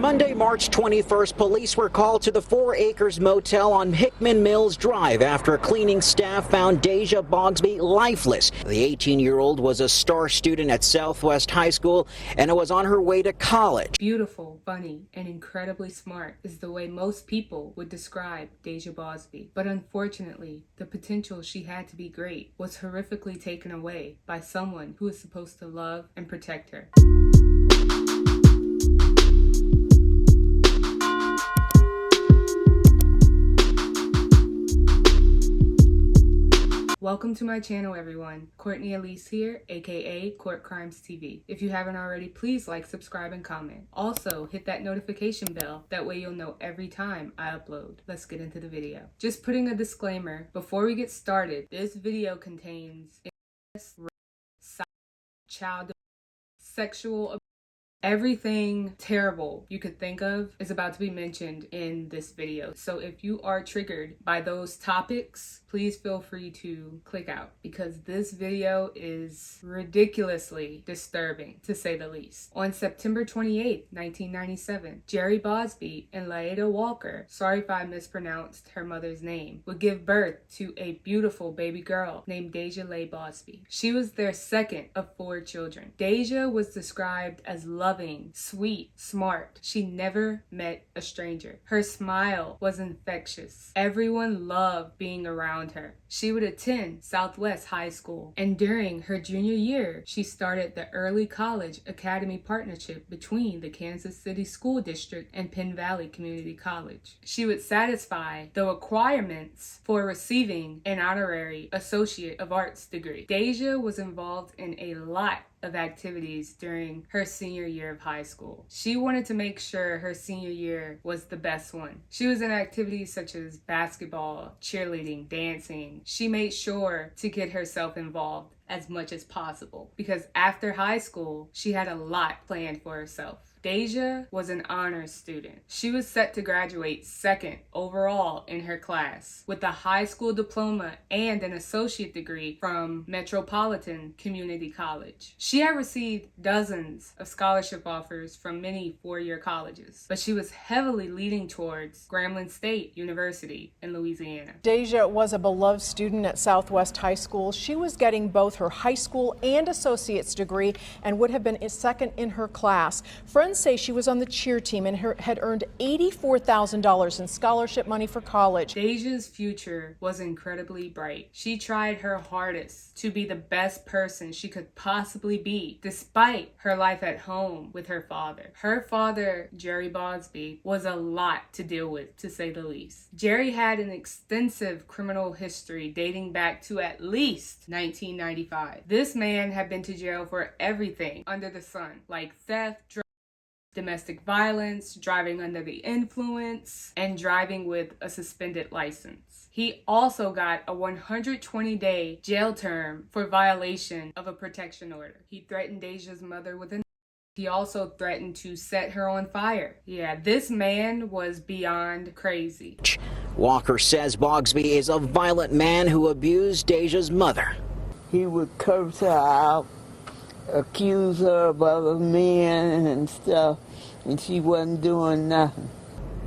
Monday, March 21st, police were called to the 4 Acres Motel on Hickman Mills Drive after cleaning staff found Daizsa Bausby lifeless. The 18-year-old was a star student at Southwest High School and was on her way to college. Beautiful, funny, and incredibly smart is the way most people would describe Daizsa Bausby. But unfortunately, the potential she had to be great was horrifically taken away by someone who was supposed to love and protect her. Welcome to my channel, everyone. Courtney Elise here, aka Court Crimes TV. If you haven't already, please like, subscribe, and comment. Also, hit that notification bell. That way you'll know every time I upload. Let's get into the video. Just putting a disclaimer, before we get started, this video contains child sexual abuse. Everything terrible you could think of is about to be mentioned in this video. So if you are triggered by those topics, please feel free to click out because this video is ridiculously disturbing, to say the least. On September 28, 1997, Jerry Bausby and Laye Walker, sorry if I mispronounced her mother's name, would give birth to a beautiful baby girl named Daizsa Laye Bausby. She was their second of 4 children. Deja was described as loving, sweet, smart. She never met a stranger. Her smile was infectious. Everyone loved being around her. She would attend Southwest High School, and during her junior year, she started the Early College Academy partnership between the Kansas City School District and Penn Valley Community College. She would satisfy the requirements for receiving an honorary Associate of Arts degree. Deja was involved in a lot of activities during her senior year of high school. She wanted to make sure her senior year was the best one. She was in activities such as basketball, cheerleading, dancing. She made sure to get herself involved as much as possible because after high school, she had a lot planned for herself. Deja was an honors student. She was set to graduate second overall in her class with a high school diploma and an associate degree from Metropolitan Community College. She had received dozens of scholarship offers from many four-year colleges, but she was heavily leaning towards Grambling State University in Louisiana. Deja was a beloved student at Southwest High School. She was getting both her high school and associate's degree and would have been second in her class. Friends say she was on the cheer team and had earned $84,000 in scholarship money for college. Deja's future was incredibly bright. She tried her hardest to be the best person she could possibly be, despite her life at home with her father. Her father, Jerry Bausby, was a lot to deal with, to say the least. Jerry had an extensive criminal history dating back to at least 1995. This man had been to jail for everything under the sun, like theft, domestic violence, driving under the influence, and driving with a suspended license. He also got a 120-day jail term for violation of a protection order. He threatened Deja's mother with a He also threatened to set her on fire. Yeah, this man was beyond crazy. Walker says Bausby is a violent man who abused Deja's mother. He would curse her out, accuse her of other men and stuff, and she wasn't doing nothing.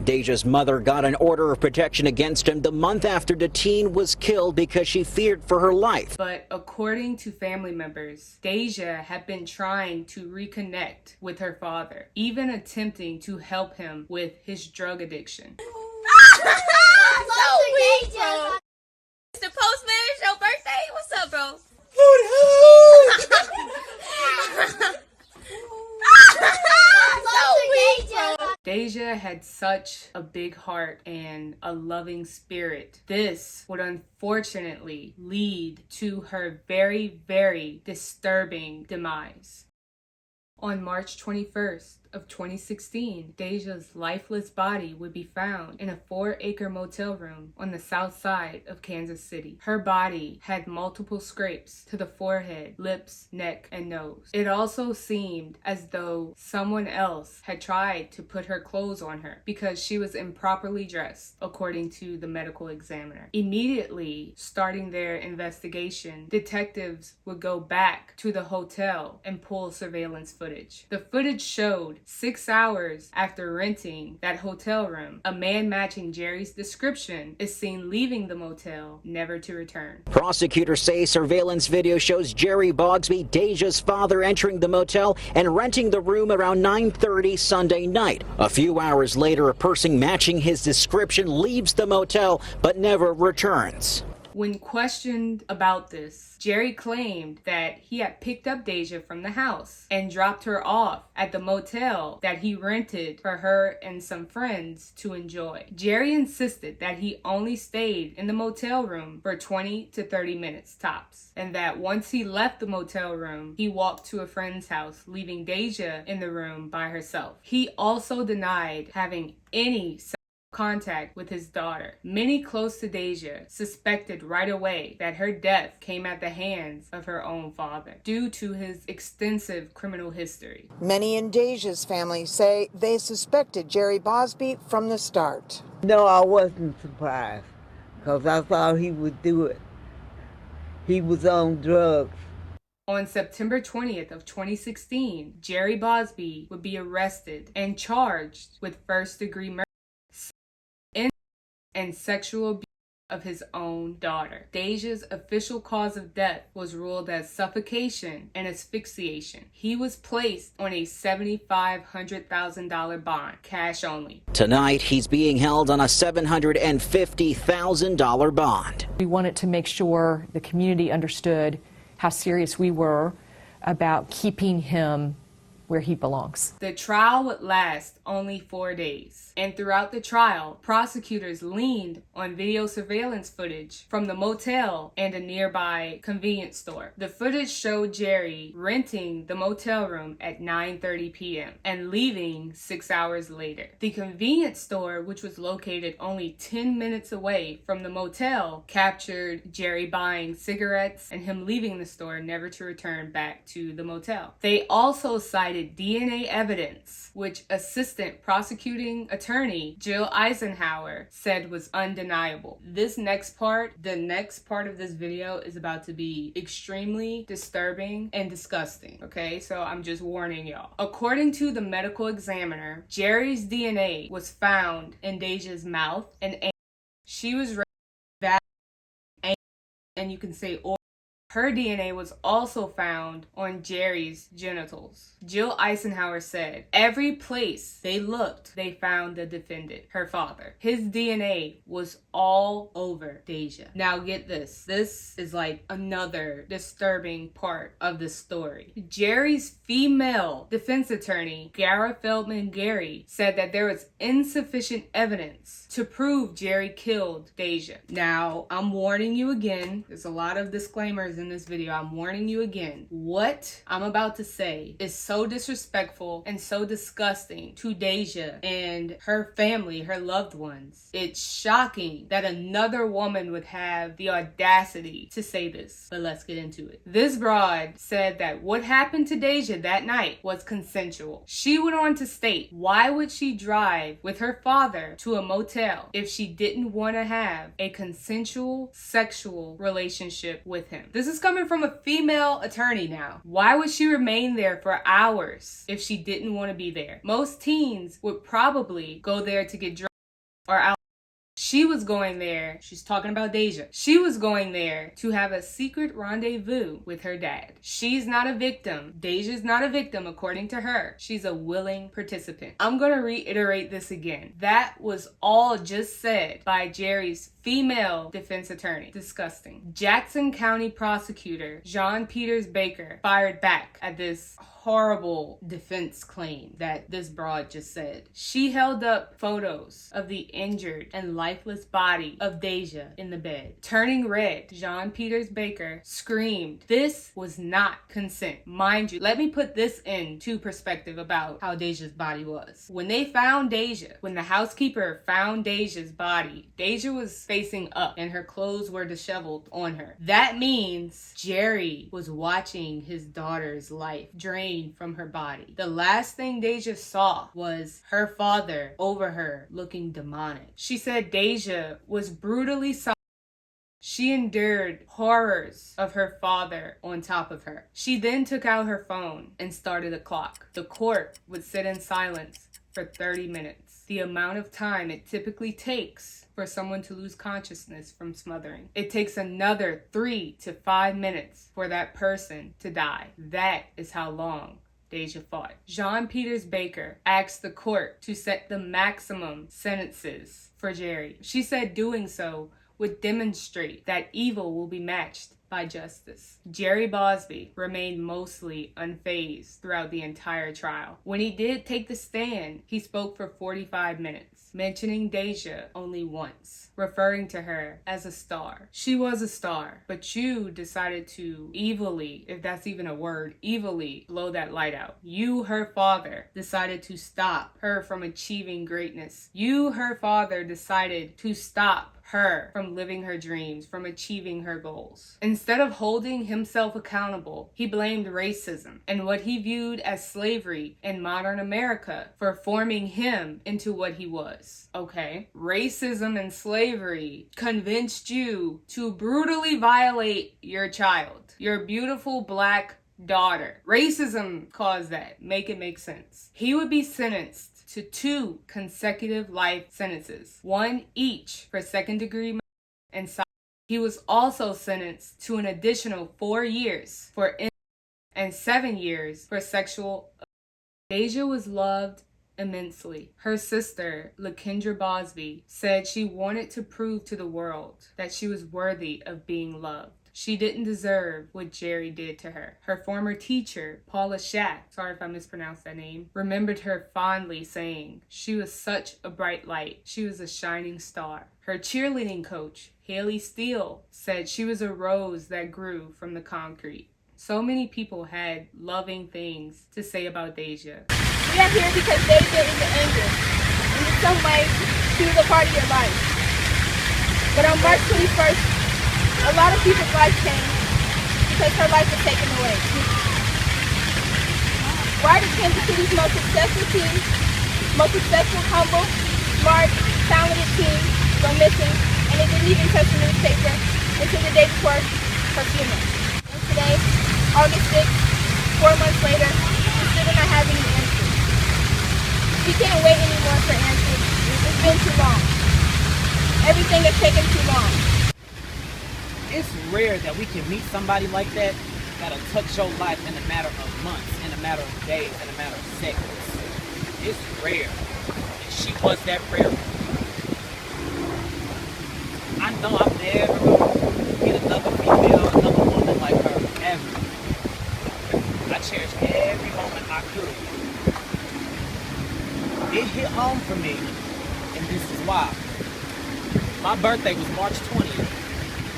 Deja's mother got an order of protection against him the month after the teen was killed because she feared for her life. But according to family members, Deja had been trying to reconnect with her father, even attempting to help him with his drug addiction. Mr. Postman, it's your birthday? What's up, bro? Deja had such a big heart and a loving spirit. This would unfortunately lead to her very, very disturbing demise. On March 21st of 2016, Deja's lifeless body would be found in a 4-acre motel room on the south side of Kansas City. Her body had multiple scrapes to the forehead, lips, neck, and nose. It also seemed as though someone else had tried to put her clothes on her because she was improperly dressed, according to the medical examiner. Immediately starting their investigation, detectives would go back to the hotel and pull surveillance footage. The footage showed 6 hours after renting that hotel room, a man matching Jerry's description is seen leaving the motel, never to return. Prosecutors say surveillance video shows Jerry Bausby, Deja's father, entering the motel and renting the room around 9:30 Sunday night. A few hours later, a person matching his description leaves the motel but never returns. When questioned about this, Jerry claimed that he had picked up Deja from the house and dropped her off at the motel that he rented for her and some friends to enjoy. Jerry insisted that he only stayed in the motel room for 20 to 30 minutes tops, and that once he left the motel room, he walked to a friend's house, leaving Deja in the room by herself. He also denied having any contact with his daughter. Many close to Deja suspected right away that her death came at the hands of her own father due to his extensive criminal history. Many in Deja's family say they suspected Jerry Bausby from the start. No, I wasn't surprised because I thought he would do it. He was on drugs. On September 20th of 2016, Jerry Bausby would be arrested and charged with first-degree murder and sexual abuse of his own daughter. Deja's official cause of death was ruled as suffocation and asphyxiation. He was placed on a $7,500,000 bond, cash only. Tonight, he's being held on a $750,000 bond. We wanted to make sure the community understood how serious we were about keeping him where he belongs. The trial would last only 4 days, and throughout the trial, prosecutors leaned on video surveillance footage from the motel and a nearby convenience store. The footage showed Jerry renting the motel room at 9:30 p.m. and leaving 6 hours later. The convenience store, which was located only 10 minutes away from the motel, captured Jerry buying cigarettes and him leaving the store, never to return back to the motel. They also cited DNA evidence, which Assistant Prosecuting Attorney Jill Eisenhower said was undeniable. The next part of this video is about to be extremely disturbing and disgusting, okay? So I'm just warning y'all. According to the medical examiner, Jerry's DNA was found in Deja's mouth and anus. She was raped, and you can say or. Her DNA was also found on Jerry's genitals. Jill Eisenhower said, every place they looked, they found the defendant, her father. His DNA was all over Deja. Now get this. This is like another disturbing part of the story. Jerry's female defense attorney, Gara Feldman Gary, said that there was insufficient evidence to prove Jerry killed Deja. Now, I'm warning you again. There's a lot of disclaimers in this video. I'm warning you again. What I'm about to say is so disrespectful and so disgusting to Deja and her family, her loved ones. It's shocking that another woman would have the audacity to say this, but let's get into it. This broad said that what happened to Deja that night was consensual. She went on to state, why would she drive with her father to a motel if she didn't want to have a consensual sexual relationship with him? This is coming from a female attorney now. Why would she remain there for hours if she didn't want to be there? Most teens would probably go there to get drunk or out. She was going there, she's talking about Deja. She was going there to have a secret rendezvous with her dad. She's not a victim. Deja's not a victim according to her. She's a willing participant. I'm gonna reiterate this again. That was all just said by Jerry's female defense attorney. Disgusting. Jackson County prosecutor John Peters Baker fired back at this horrible defense claim that this broad just said. She held up photos of the injured and lifeless body of Deja in the bed. Turning red, John Peters Baker screamed, "This was not consent." Mind you, let me put this into perspective about how Deja's body was. When they found Deja, when the housekeeper found Deja's body, Deja was facing up and her clothes were disheveled on her. That means Jerry was watching his daughter's life drain from her body. The last thing Deja saw was her father over her looking demonic. She said Deja was brutally She endured horrors of her father on top of her. She then took out her phone and started a clock. The court would sit in silence for 30 minutes, the amount of time it typically takes for someone to lose consciousness from smothering. It takes another 3 to 5 minutes for that person to die. That is how long Deja fought. Jean Peters Baker asked the court to set the maximum sentences for Jerry. She said doing so would demonstrate that evil will be matched by justice. Jerry Bausby remained mostly unfazed throughout the entire trial. When he did take the stand, he spoke for 45 minutes, mentioning Deja only once, referring to her as a star. She was a star, but you decided to evilly, if that's even a word, evilly blow that light out. You, her father, decided to stop her from achieving greatness. You, her father, decided to stop her from living her dreams, from achieving her goals. Instead of holding himself accountable, he blamed racism and what he viewed as slavery in modern America for forming him into what he was. Okay, racism and slavery convinced you to brutally violate your child, your beautiful black daughter. Racism caused that. Make it make sense. He would be sentenced to 2 consecutive life sentences, 1 each for second-degree murder and sodomy. He was also sentenced to an additional 4 years for incest and 7 years for sexual abuse. Deja was loved immensely. Her sister, Lakendra Bausby, said she wanted to prove to the world that she was worthy of being loved. She didn't deserve what Jerry did to her. Her former teacher, Paula Schack, sorry if I mispronounced that name, remembered her fondly saying, "She was such a bright light. She was a shining star." Her cheerleading coach, Haley Steele, said she was a rose that grew from the concrete. So many people had loving things to say about Deja. We are here because Deja is an angel. And in some ways, she was a part of your life. But on March 21st, a lot of people's lives changed because her life was taken away. We're Kansas City's most successful team, most successful, humble, smart, talented team go missing, and it didn't even touch the newspaper until the day before her funeral. And today, August 6th, 4 months later, we still do not have any answers. We can't wait anymore for answers. It's been too long. Everything has taken too long. It's rare that we can meet somebody like that that'll touch your life in a matter of months, in a matter of days, in a matter of seconds. It's rare. And she was that rare. I know I'm never gonna get another female, another woman like her, ever. I cherish every moment I could. It hit home for me, and this is why. My birthday was March 20th.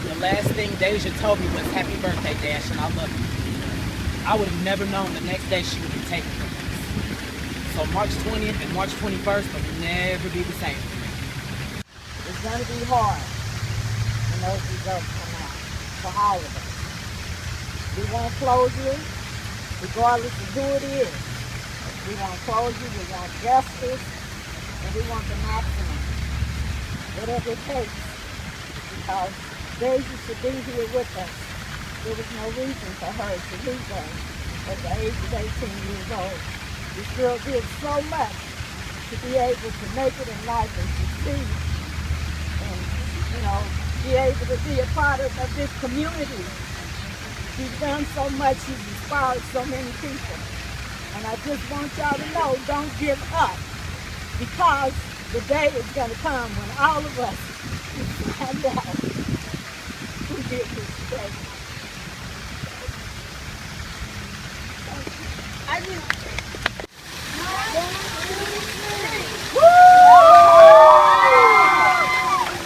The last thing Deja told me was, "Happy birthday, Dash, and I love you." I would have never known the next day she would be taken from us. So March 20th and March 21st will never be the same for me. It's going to be hard when those results come out for all of us. We want closure, regardless of who it is. We want closure, we want justice, and we want the maximum, whatever it takes, because Deja should be here with us. There was no reason for her to leave us at the age of 18 years old. This girl did so much to be able to make it in life and succeed. And, be able to be a part of this community. She's done so much, she's inspired so many people. And I just want y'all to know, don't give up. Because the day is going to come when all of us find out who did this today. I just...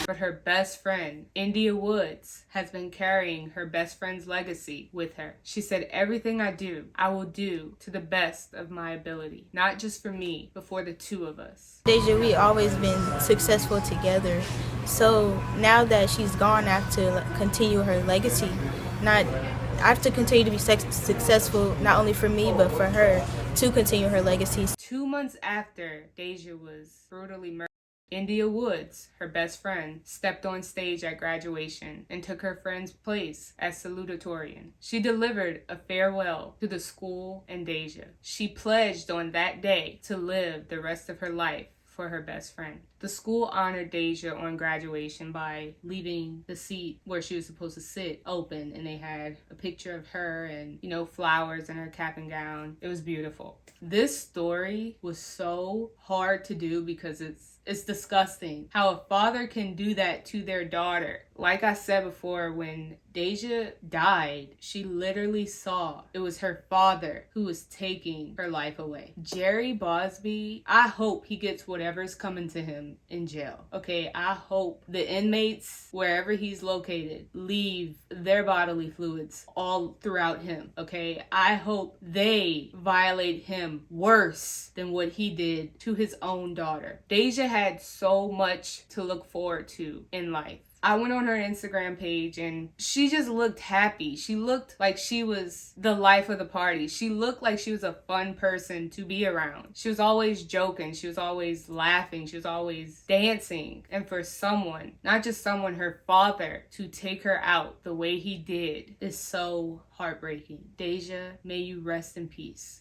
But her best friend, India Woods, has been carrying her best friend's legacy with her. She said, "Everything I do, I will do to the best of my ability. Not just for me, but for the two of us." Deja, we always been successful together. So now that she's gone, I have to continue her legacy. I have to continue to be successful, not only for me, but for her, to continue her legacy. 2 months after Deja was brutally murdered, India Woods, her best friend, stepped on stage at graduation and took her friend's place as salutatorian. She delivered a farewell to the school and Deja. She pledged on that day to live the rest of her life for her best friend. The school honored Deja on graduation by leaving the seat where she was supposed to sit open, and they had a picture of her and, flowers in her cap and gown. It was beautiful. This story was so hard to do because it's disgusting how a father can do that to their daughter. Like I said before, when Deja died, she literally saw it was her father who was taking her life away. Jerry Bausby, I hope he gets whatever's coming to him in jail. Okay, I hope the inmates, wherever he's located, leave their bodily fluids all throughout him. Okay, I hope they violate him worse than what he did to his own daughter. Deja had so much to look forward to in life. I went on her Instagram page and she just looked happy. She looked like she was the life of the party. She looked like she was a fun person to be around. She was always joking. She was always laughing. She was always dancing. And for someone, not just someone, her father, to take her out the way he did is so heartbreaking. Deja, may you rest in peace.